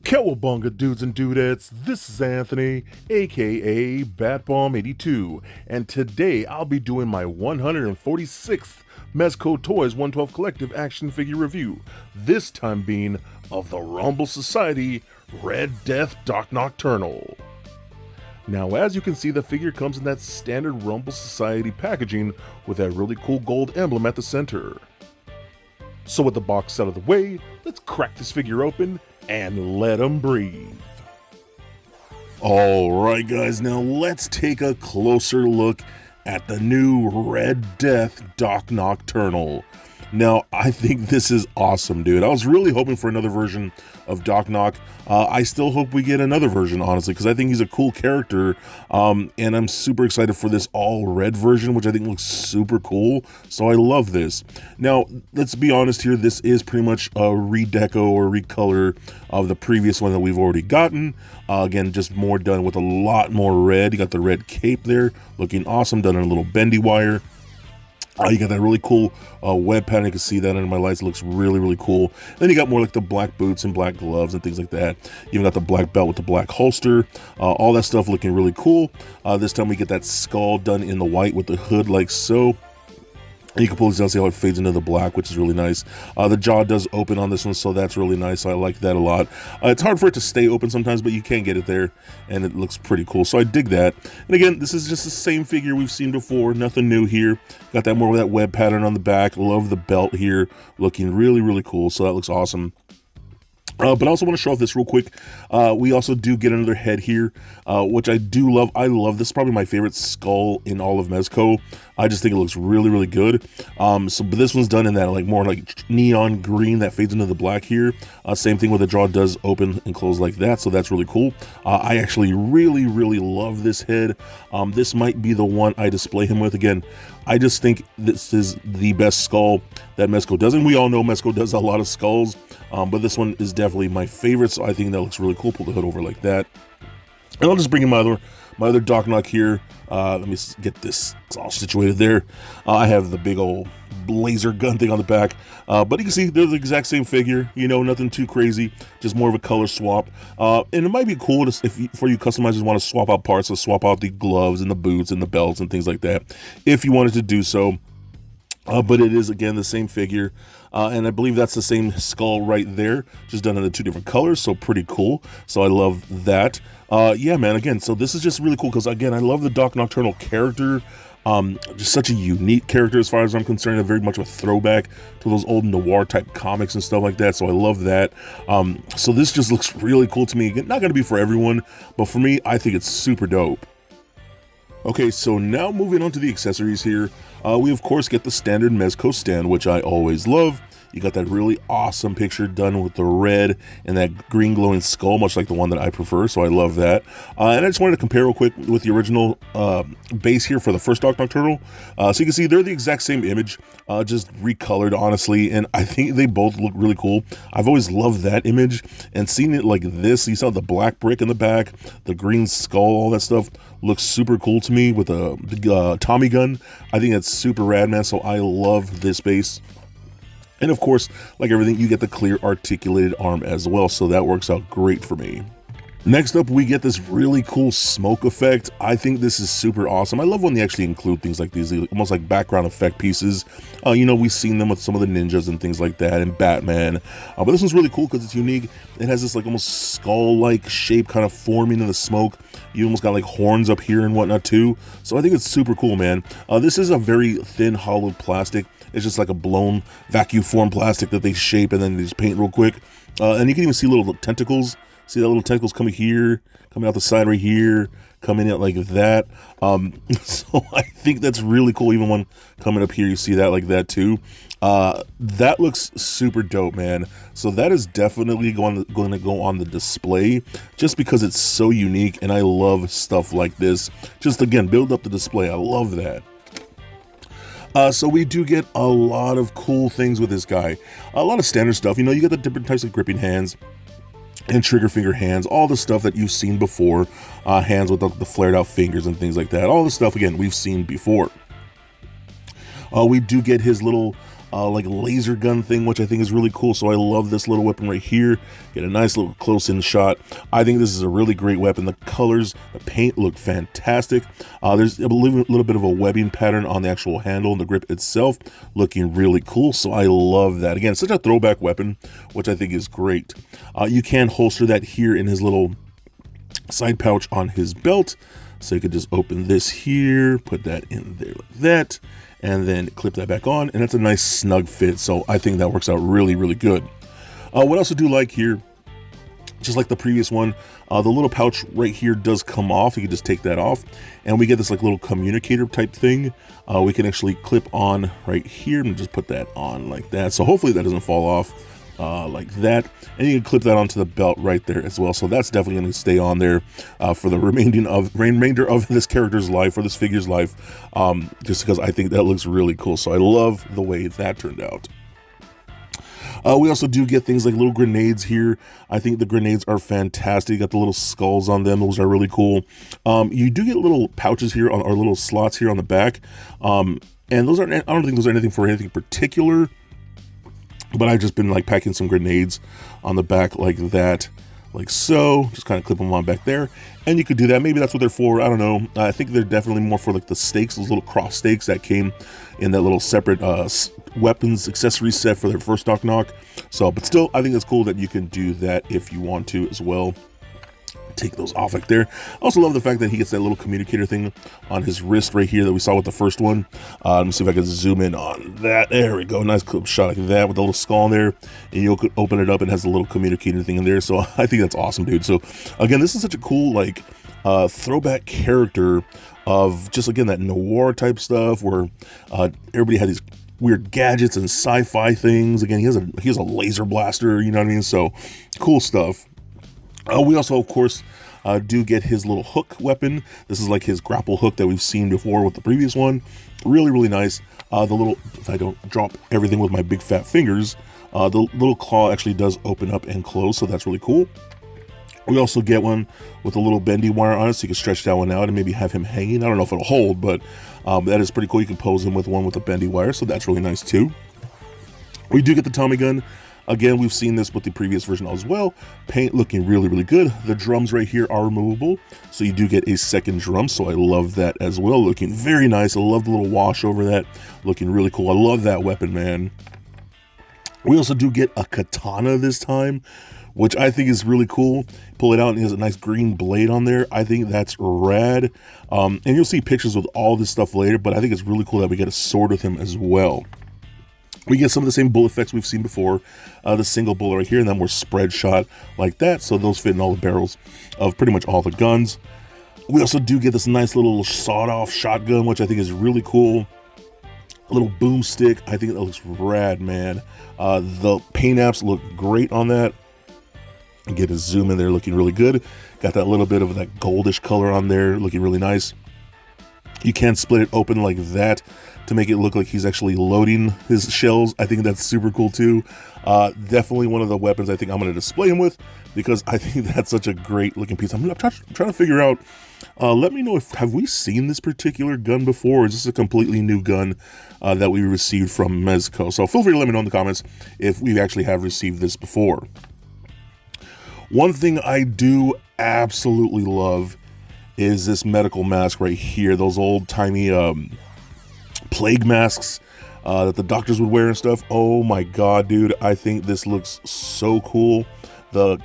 Cowabunga dudes and dudettes, this is Anthony, aka Batbomb82, and today I'll be doing my 146th Mezco Toys 112 Collective action figure review, this time being of the Rumble Society Red Death Doc Nocturnal. Now, as you can see, the figure comes in that standard Rumble Society packaging with that really cool gold emblem at the center. So with the box out of the way, let's crack this figure open and let them breathe. Alright guys, now let's take a closer look at the new Red Death Doc Nocturnal. Now, I think this is awesome, dude. I was really hoping for another version of Doc Nock. I still hope we get another version, honestly, because I think he's a cool character, and I'm super excited for this all-red version, which I think looks super cool, so I love this. Now, let's be honest here, this is pretty much a redeco or recolor of the previous one that we've already gotten. Again, just more done with a lot more red. You got the red cape there, looking awesome, done in a little bendy wire. You got that really cool web pattern. You can see that under my lights. It looks really, really cool. Then you got more like the black boots and black gloves and things like that. You even got the black belt with the black holster. All that stuff looking really cool. This time we get that skull done in the white with the hood like so. And you can pull this down, see how it fades into the black, which is really nice. The jaw does open on this one, so that's really nice. I like that a lot. It's hard for it to stay open sometimes, but you can get it there, and it looks pretty cool. So I dig that. And again, this is just the same figure we've seen before. Nothing new here. Got that more of that web pattern on the back. Love the belt here. Looking really, really cool. So that looks awesome. But I also want to show off this real quick. We also do get another head here, which I do love. I love this. Is probably my favorite skull in all of Mezco. I just think it looks really, really good. But this one's done in that like more like neon green that fades into the black here. Same thing where the jaw does open and close like that, so that's really cool. I actually really, really love this head. This might be the one I display him with. Again, I just think this is the best skull that Mezco does, and we all know Mezco does a lot of skulls, but this one is definitely my favorite, so I think that looks really cool. Pull the hood over like that. And I'll just bring in my other Doc Nock here. Let me get this all situated there. I have the big old laser gun thing on the back, but you can see they're the exact same figure, you know, nothing too crazy, just more of a color swap. And it might be cool for you customizers want to swap out parts, so swap out the gloves and the boots and the belts and things like that if you wanted to do so. But it is, again, the same figure, and I believe that's the same skull right there, just done in the two different colors, so pretty cool. So I love that. Yeah, man, again, so this is just really cool because, again, I love the Doc Nocturnal character. Just such a unique character as far as I'm concerned, and very much of a throwback to those old noir type comics and stuff like that, so I love that. So this just looks really cool to me. Again, not going to be for everyone, but for me, I think it's super dope. Okay, so now moving on to the accessories here. We of course get the standard Mezco stand, which I always love. You got that really awesome picture done with the red and that green glowing skull, much like the one that I prefer, so I love that. And I just wanted to compare real quick with the original base here for the first Doc Nocturnal. So you can see they're the exact same image, just recolored, honestly, and I think they both look really cool. I've always loved that image, and seeing it like this, you saw the black brick in the back, the green skull, all that stuff, looks super cool to me with a Tommy gun. I think that's super rad, man, so I love this base. And of course, like everything, you get the clear articulated arm as well, so that works out great for me. Next up, we get this really cool smoke effect. I think this is super awesome. I love when they actually include things like these, almost like background effect pieces. You know, we've seen them with some of the ninjas and things like that, and Batman. But this one's really cool because it's unique. It has this like almost skull-like shape kind of forming in the smoke. You almost got like horns up here and whatnot too. So I think it's super cool, man. This is a very thin, hollowed plastic. It's just like a blown vacuum form plastic that they shape and then they just paint real quick. And you can even see little tentacles See that little tentacles coming here, coming out the side right here, coming out like that. So I think that's really cool. Even one coming up here, you see that like that too. That looks super dope, man. So that is definitely going to go on the display just because it's so unique, and I love stuff like this. Just again, build up the display. I love that. So we do get a lot of cool things with this guy. A lot of standard stuff. You know, you get the different types of gripping hands and trigger finger hands, all the stuff that you've seen before. Hands with the flared out fingers and things like that. All the stuff, again, we've seen before. We do get his little like laser gun thing, which I think is really cool. So I love this little weapon right here. Get a nice little close-in shot. I think this is a really great weapon. The colors, the paint look fantastic. There's a little bit of a webbing pattern on the actual handle and the grip itself, looking really cool. So I love that. Again, such a throwback weapon, which I think is great. You can holster that here in his little side pouch on his belt. So you could just open this here, put that in there like that, and then clip that back on, and it's a nice snug fit. So I think that works out really, really good. What else I do like here, just like the previous one, the little pouch right here does come off. You can just take that off, and we get this like little communicator type thing. We can actually clip on right here and just put that on like that. So hopefully that doesn't fall off like that, and you can clip that onto the belt right there as well. So that's definitely going to stay on there for the remainder of this character's life, or this figure's life, just because I think that looks really cool. So I love the way that turned out. We also do get things like little grenades here. I think the grenades are fantastic. You got the little skulls on them. Those are really cool. You do get little pouches here on, or little slots here on the back, and those aren't, I don't think those are anything for anything particular, but I've just been like packing some grenades on the back like that, like so. Just kind of clip them on back there, and you could do that. Maybe that's what they're for. I don't know. I think they're definitely more for like the stakes, those little cross stakes that came in that little separate weapons accessory set for their first Doc Nock. So, but still, I think it's cool that you can do that if you want to as well. Take those off like there. I also love the fact that he gets that little communicator thing on his wrist right here that we saw with the first one. Let me see if I can zoom in on that. There we go. Nice clip shot like that with the little skull in there, and you could open it up and it has a little communicator thing in there. So I think that's awesome, dude. So again, this is such a cool like throwback character of just, again, that noir type stuff where everybody had these weird gadgets and sci-fi things. Again, he has a laser blaster, you know what I mean? So cool stuff. We also, of course, do get his little hook weapon. This is like his grapple hook that we've seen before with the previous one. Really, really nice. The little, if I don't drop everything with my big fat fingers, the little claw actually does open up and close, so that's really cool. We also get one with a little bendy wire on it, so you can stretch that one out and maybe have him hanging. I don't know if it'll hold, but that is pretty cool. You can pose him with one with a bendy wire, so that's really nice too. We do get the Tommy gun. Again, we've seen this with the previous version as well. Paint looking really, really good. The drums right here are removable, so you do get a second drum, so I love that as well. Looking very nice. I love the little wash over that. Looking really cool. I love that weapon, man. We also do get a katana this time, which I think is really cool. Pull it out and it has a nice green blade on there. I think that's rad. And you'll see pictures with all this stuff later, but I think it's really cool that we get a sword with him as well. We get some of the same bullet effects we've seen before. The single bullet right here, and then we're spread shot like that. So those fit in all the barrels of pretty much all the guns. We also do get this nice little sawed-off shotgun, which I think is really cool. A little boomstick. I think that looks rad, man. The paint apps look great on that. Get a zoom in there, looking really good. Got that little bit of that goldish color on there, looking really nice. You can split it open like that to make it look like he's actually loading his shells. I think that's super cool too. Definitely one of the weapons I think I'm going to display him with, because I think that's such a great looking piece. I'm trying to figure out, let me know, have we seen this particular gun before, or is this a completely new gun that we received from Mezco? So feel free to let me know in the comments if we actually have received this before. One thing I do absolutely love is this medical mask right here. Those old-timey plague masks that the doctors would wear and stuff. Oh my god, dude, I think this looks so cool. The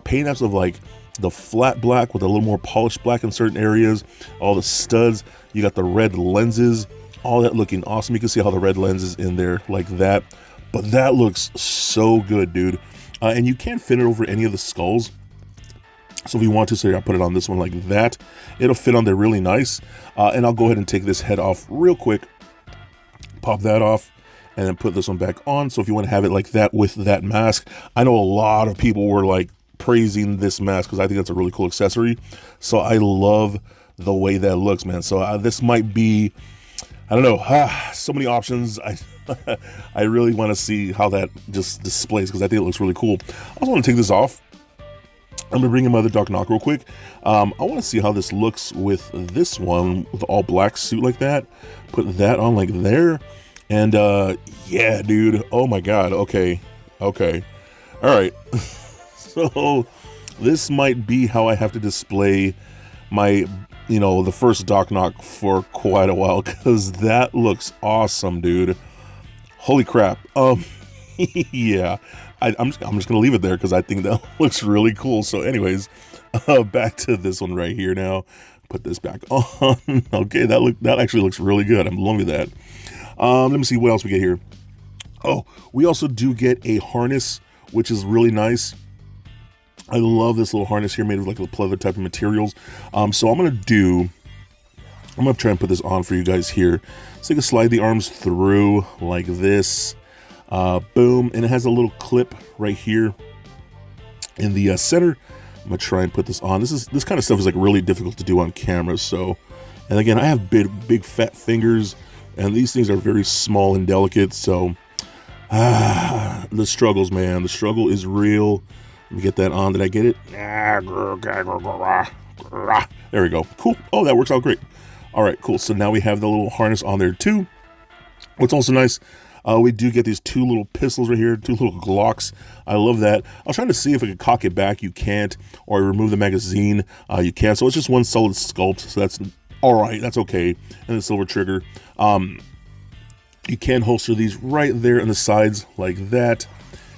paint apps of like the flat black with a little more polished black in certain areas, all the studs, you got the red lenses, all that looking awesome. You can see how the red lens is in there like that, but that looks so good, dude. And you can't fit it over any of the skulls. So if you want to, say I put it on this one like that, it'll fit on there really nice. And I'll go ahead and take this head off real quick, pop that off, and then put this one back on. So if you want to have it like that with that mask, I know a lot of people were like praising this mask because I think that's a really cool accessory. So I love the way that looks, man. So this might be, I don't know, so many options. I really want to see how that just displays because I think it looks really cool. I also want to take this off. I'm gonna bring in my other Doc Knock real quick. I want to see how this looks with this one with the all black suit like that. Put that on like there, and yeah, dude. Oh my God. Okay. All right. So this might be how I have to display my, the first Doc Knock for quite a while because that looks awesome, dude. Holy crap. Yeah. I'm just gonna leave it there because I think that looks really cool. So anyways, back to this one right here now. Put this back on. Okay, that actually looks really good. I'm loving that. Let me see what else we get here. Oh, we also do get a harness, which is really nice. I love this little harness here made of like a pleather type of materials. So I'm gonna try and put this on for you guys here. So you can slide the arms through like this. Boom, and it has a little clip right here in the center. I'm gonna try and put this on. This kind of stuff is like really difficult to do on camera. So, and again, I have big fat fingers, and these things are very small and delicate. So, the struggles, man. The struggle is real. Let me get that on. Did I get it? There we go. Cool. Oh, that works out great. All right, cool. So now we have the little harness on there too. What's also nice, we do get these two little pistols right here, two little Glocks. I love that. I was trying to see if I could cock it back. You can't. Or remove the magazine. You can. So it's just one solid sculpt. So that's all right. That's okay. And the silver trigger. You can holster these right there on the sides like that.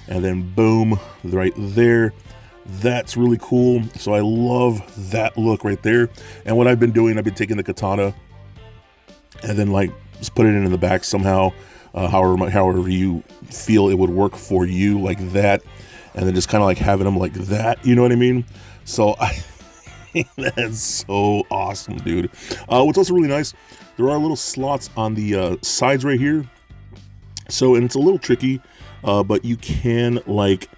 And then boom, right there. That's really cool. So I love that look right there. And what I've been doing, I've been taking the katana and then like just put it in the back somehow. However you feel it would work for you, like that, and then just kind of like having them like that, you know what I mean? So I think that's so awesome, dude. What's also really nice, there are little slots on the sides right here. So, and it's a little tricky, but you can like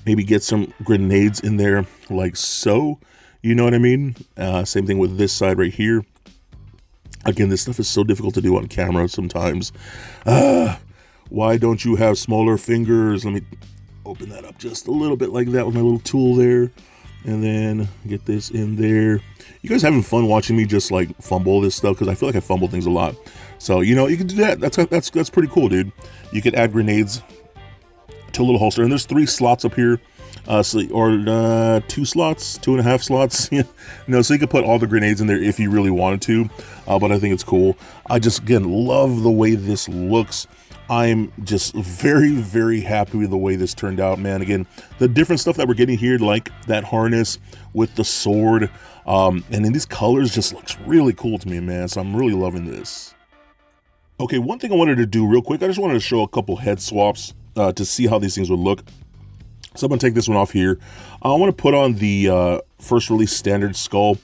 maybe get some grenades in there like so, you know what I mean? Same thing with this side right here. Again, this stuff is so difficult to do on camera sometimes. Why don't you have smaller fingers? Let me open that up just a little bit like that with my little tool there. And then get this in there. You guys having fun watching me just like fumble this stuff? Because I feel like I fumble things a lot. So, you can do that. That's pretty cool, dude. You could add grenades to a little holster. And there's 3 slots up here. Or 2 slots, 2.5 slots. So you could put all the grenades in there if you really wanted to. But I think it's cool. I just, again, love the way this looks. I'm just very, very happy with the way this turned out, man. Again, the different stuff that we're getting here, like that harness with the sword, and in these colors just looks really cool to me, man. So I'm really loving this. Okay, one thing I wanted to do real quick, I just wanted to show a couple head swaps to see how these things would look. So I'm going to take this one off here. I want to put on the first release standard skull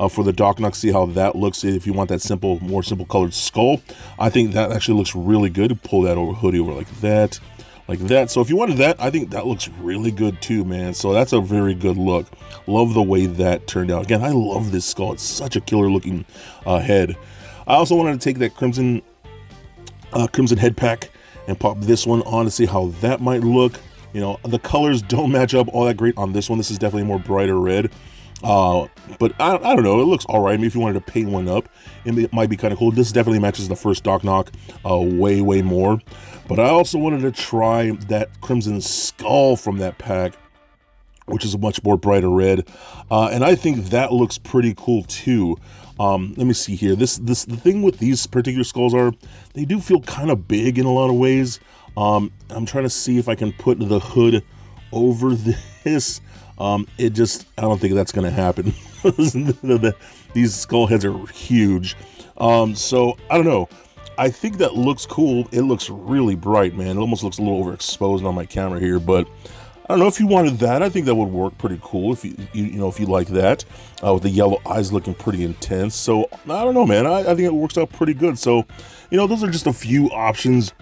for the Doc Knock, see how that looks. If you want that simple, more simple colored skull, I think that actually looks really good. Pull that hoodie over like that. So if you wanted that, I think that looks really good too, man. So that's a very good look. Love the way that turned out. Again, I love this skull. It's such a killer looking head. I also wanted to take that crimson head pack and pop this one on to see how that might look. The colors don't match up all that great on this one. This is definitely more brighter red. But I don't know. It looks all right. Maybe if you wanted to paint one up, it might be kind of cool. This definitely matches the first Doc Knock way more. But I also wanted to try that Crimson Skull from that pack, which is a much more brighter red. And I think that looks pretty cool too. Let me see here. The thing with these particular skulls are, they do feel kind of big in a lot of ways. I'm trying to see if I can put the hood over this. I don't think that's going to happen. These skull heads are huge. So I don't know. I think that looks cool. It looks really bright, man. It almost looks a little overexposed on my camera here, but I don't know if you wanted that. I think that would work pretty cool if if you like that, with the yellow eyes looking pretty intense. So I don't know, man. I think it works out pretty good. So, those are just a few options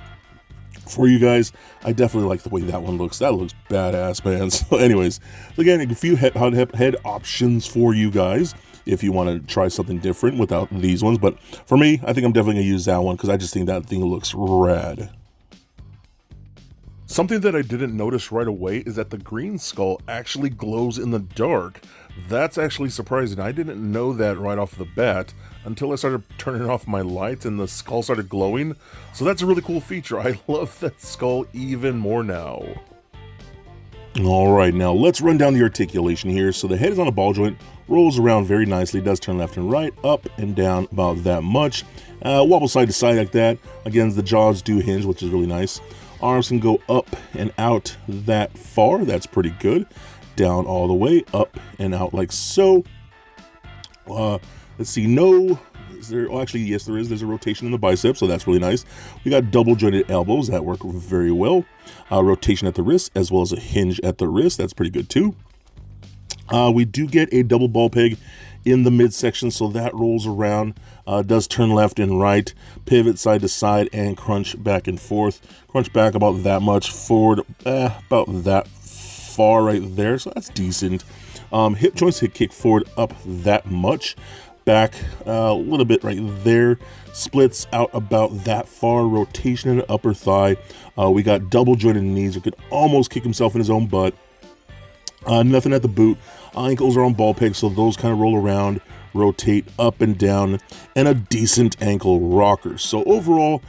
for you guys. I definitely like the way that one looks. That looks badass, man. So anyways, again, a few head options for you guys if you want to try something different without these ones. But for me, I think I'm definitely going to use that one because I just think that thing looks rad. Something that I didn't notice right away is that the green skull actually glows in the dark. That's actually surprising. I didn't know that right off the bat until I started turning off my lights and the skull started glowing. So that's a really cool feature. I love that skull even more now. Alright, now let's run down the articulation here. So the head is on a ball joint, rolls around very nicely, does turn left and right, up and down about that much. Wobble side to side like that. Again, the jaws do hinge, which is really nice. Arms can go up and out that far. That's pretty good. Down all the way, up and out like so. Let's see, is there, oh, actually, yes, there is. There's a rotation in the bicep, so that's really nice. We got double jointed elbows that work very well. Rotation at the wrist, as well as a hinge at the wrist. That's pretty good too. We do get a double ball peg in the midsection, so that rolls around, does turn left and right, pivot side to side, and crunch back and forth. Crunch back about that much, forward about that far right there, so that's decent. Hip joints hit kick forward up that much, back a little bit right there, splits out about that far, rotation in the upper thigh. We got double jointed knees, who could almost kick himself in his own butt. Nothing at the boot. Ankles are on ball pegs, so those kind of roll around, rotate up and down, and a decent ankle rocker. So overall,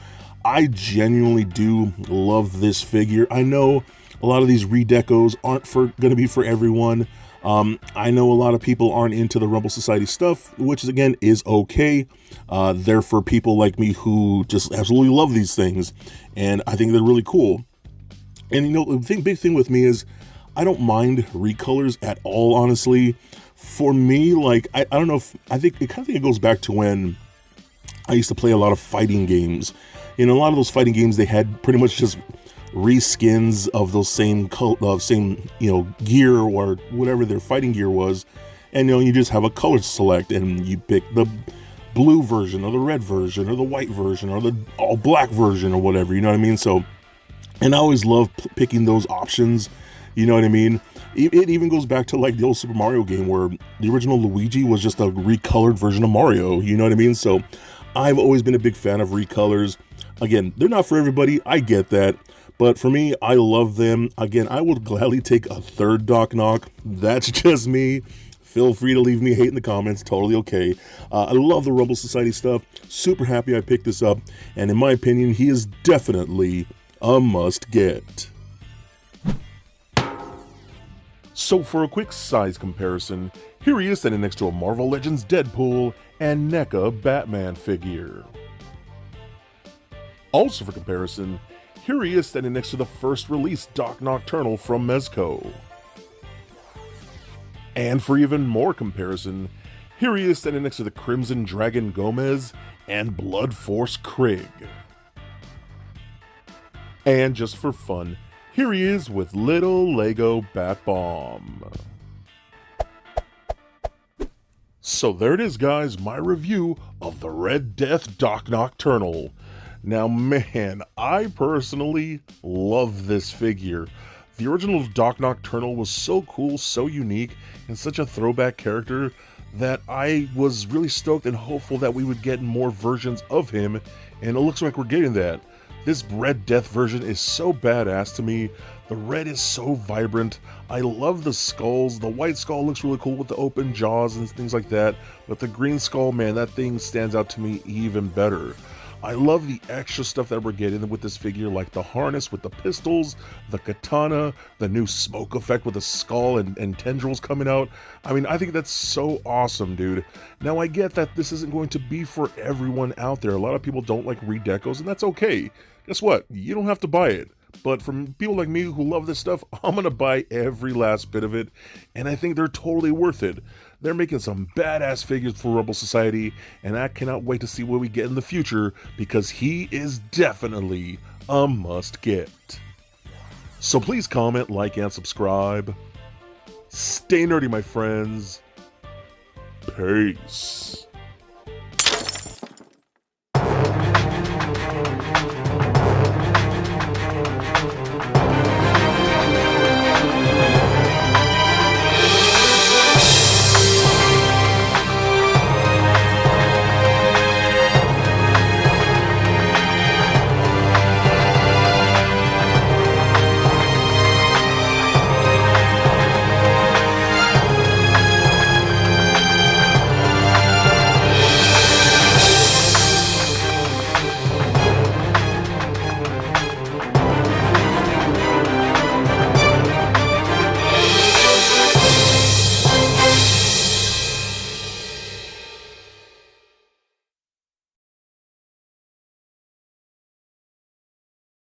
I genuinely do love this figure. I know a lot of these redecos aren't going to be for everyone. I know a lot of people aren't into the Rumble Society stuff, which again is okay. They're for people like me who just absolutely love these things, and I think they're really cool. And the big thing with me is I don't mind recolors at all, honestly. For me, like, I don't know if, I think it goes back to when I used to play a lot of fighting games. A lot of those fighting games, they had pretty much just reskins of those same gear or whatever their fighting gear was. And, you just have a color select and you pick the blue version or the red version or the white version or the all black version or whatever, you know what I mean? So, and I always love picking those options. You know what I mean? It even goes back to like the old Super Mario game where the original Luigi was just a recolored version of Mario. You know what I mean? So I've always been a big fan of recolors. Again, they're not for everybody. I get that. But for me, I love them. Again, I would gladly take a third Doc Nock. That's just me. Feel free to leave me hate in the comments. Totally okay. I love the Rumble Society stuff. Super happy I picked this up. And in my opinion, he is definitely a must get. So for a quick size comparison, here he is standing next to a Marvel Legends Deadpool and NECA Batman figure. Also for comparison, here he is standing next to the first release Doc Nocturnal from Mezco. And for even more comparison, here he is standing next to the Crimson Dragon Gomez and Blood Force Krieg. And just for fun, here he is with little Lego Bat Bomb. So there it is, guys, my review of the Red Death Doc Nocturnal. Now man, I personally love this figure. The original Doc Nocturnal was so cool, so unique, and such a throwback character that I was really stoked and hopeful that we would get more versions of him, and it looks like we're getting that. This Red Death version is so badass to me. The red is so vibrant. I love the skulls. The white skull looks really cool with the open jaws and things like that. But the green skull, man, that thing stands out to me even better. I love the extra stuff that we're getting with this figure, like the harness with the pistols, the katana, the new smoke effect with the skull and tendrils coming out. I mean, I think that's so awesome, dude. Now, I get that this isn't going to be for everyone out there. A lot of people don't like redecos, and that's okay. Guess what? You don't have to buy it. But from people like me who love this stuff, I'm gonna buy every last bit of it, and I think they're totally worth it. They're making some badass figures for Rumble Society, and I cannot wait to see what we get in the future, because he is definitely a must get. So please comment, like, and subscribe. Stay nerdy, my friends. Peace.